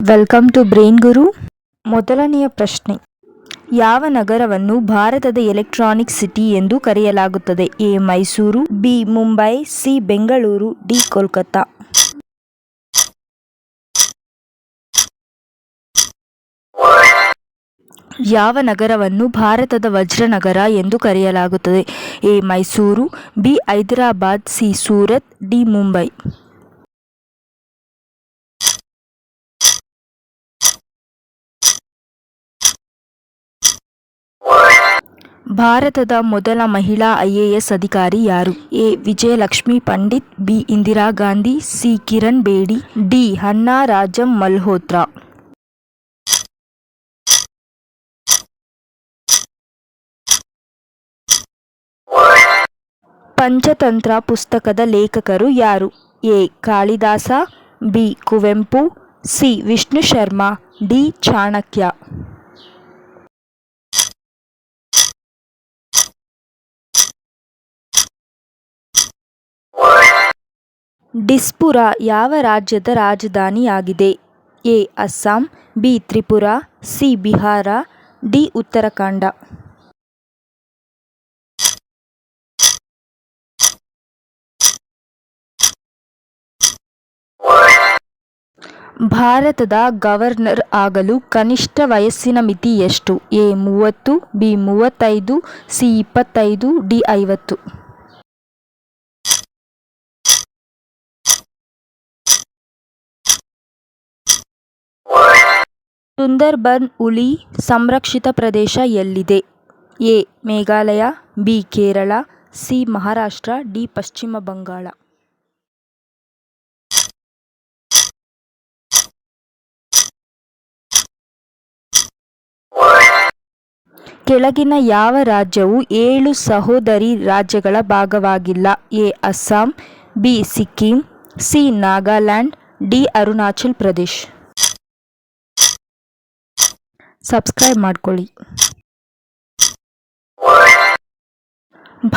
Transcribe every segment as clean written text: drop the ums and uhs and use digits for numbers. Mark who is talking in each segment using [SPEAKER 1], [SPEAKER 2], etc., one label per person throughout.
[SPEAKER 1] Welcome to brain ಗುರು. ಮೊದಲನೆಯ ಪ್ರಶ್ನೆ, ಯಾವ ನಗರವನ್ನು ಭಾರತದ ಎಲೆಕ್ಟ್ರಾನಿಕ್ ಸಿಟಿ ಎಂದು ಕರೆಯಲಾಗುತ್ತದೆ? A Mysuru, B Mumbai, C Bengaluru, D Kolkata. ಯಾವ ನಗರವನ್ನು ಭಾರತದ ವಜ್ರನಗರ ಎಂದು ಕರೆಯಲಾಗುತ್ತದೆ? A Mysuru, B Hyderabad, C Surat, D Mumbai. ಭಾರತದ ಮೊದಲ ಮಹಿಳಾ IAS ಅಧಿಕಾರಿ ಯಾರು? A Vijayalakshmi Pandit, B Indira Gandhi, C Kiran Bedi, D Anna Rajam Malhotra. Panchatantra ಪುಸ್ತಕದ ಲೇಖಕರು ಯಾರು? A Kalidasa, B Kuvempu, C Vishnu Sharma, D Chanakya. Dispur ಯಾವ ರಾಜ್ಯದ ರಾಜಧಾನಿಯಾಗಿದೆ? A Assam, B Tripura, C Bihar, D Uttarakhand. ಭಾರತದ ಗವರ್ನರ್ ಆಗಲು ಕನಿಷ್ಠ ವಯಸ್ಸಿನ ಮಿತಿ ಎಷ್ಟು? A 30, B 35, C 25, D 50. Sundarban ಹುಲಿ ಸಂರಕ್ಷಿತ ಪ್ರದೇಶ ಎಲ್ಲಿದೆ? A Meghalaya, B Kerala, C Maharashtra, D Paschima Bangala. ಕೆಳಗಿನ ಯಾವ ರಾಜ್ಯವು 7 ಸಹೋದರಿ ರಾಜ್ಯಗಳ ಭಾಗವಾಗಿಲ್ಲ? A Assam, B Sikkim, C Nagaland, D Arunachal Pradesh. Subscribe ಮಾಡ್ಕೊಳ್ಳಿ.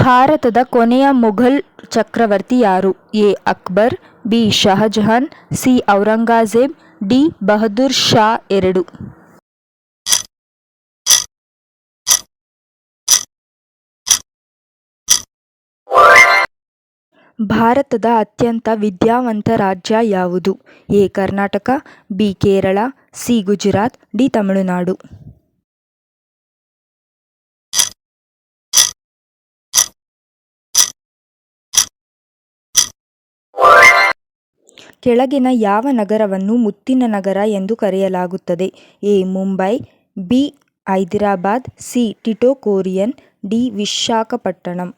[SPEAKER 1] ಭಾರತದ ಕೊನೆಯ ಮೊಘಲ್ ಚಕ್ರವರ್ತಿ ಯಾರು? A Akbar, B Shahjahan, C Aurangzeb, D Bahadur Shah 2. ಭಾರತದ ಅತ್ಯಂತ ವಿದ್ಯಾವಂತ ರಾಜ್ಯ ಯಾವುದು? A Karnataka, B Kerala, C Gujarat, D Tamil Nadu. ಕೆಳಗಿನ ಯಾವ ನಗರವನ್ನು ಮುತ್ತಿನ ನಗರ ಎಂದು ಕರೆಯಲಾಗುತ್ತದೆ? A Mumbai, B Hyderabad, C Tuticorin, D Visakhapatnam.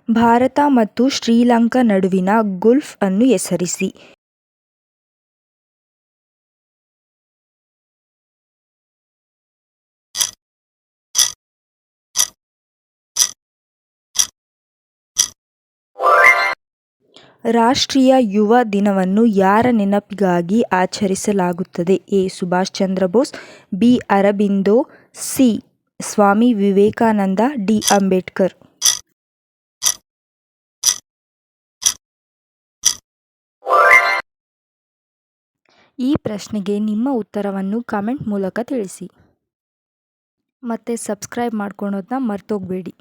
[SPEAKER 1] Bharat ಮತ್ತು ಶ್ರೀಲಂಕಾ ನಡುವಿನ ಗಲ್ಫ್ ಅನ್ನು ಹೆಸರಿಸಿ. ರಾಷ್ಟ್ರೀಯ ಯುವ ದಿನವನ್ನು ಯಾರ ನೆನಪಿಗಾಗಿ ಆಚರಿಸಲಾಗುತ್ತದೆ? A Subhash Chandra Bose, B Aurobindo, C Swami Vivekananda, D Ambedkar. ಈ ಪ್ರಶ್ನೆಗೆ ನಿಮ್ಮ ಉತ್ತರವನ್ನು ಕಮೆಂಟ್ ಮೂಲಕ ತಿಳಿಸಿ. ಮತ್ತೆ ಸಬ್ಸ್ಕ್ರೈಬ್ ಮಾಡ್ಕೊಳೋದನ್ನ ಮರ್ತೋಗ್ಬೇಡಿ.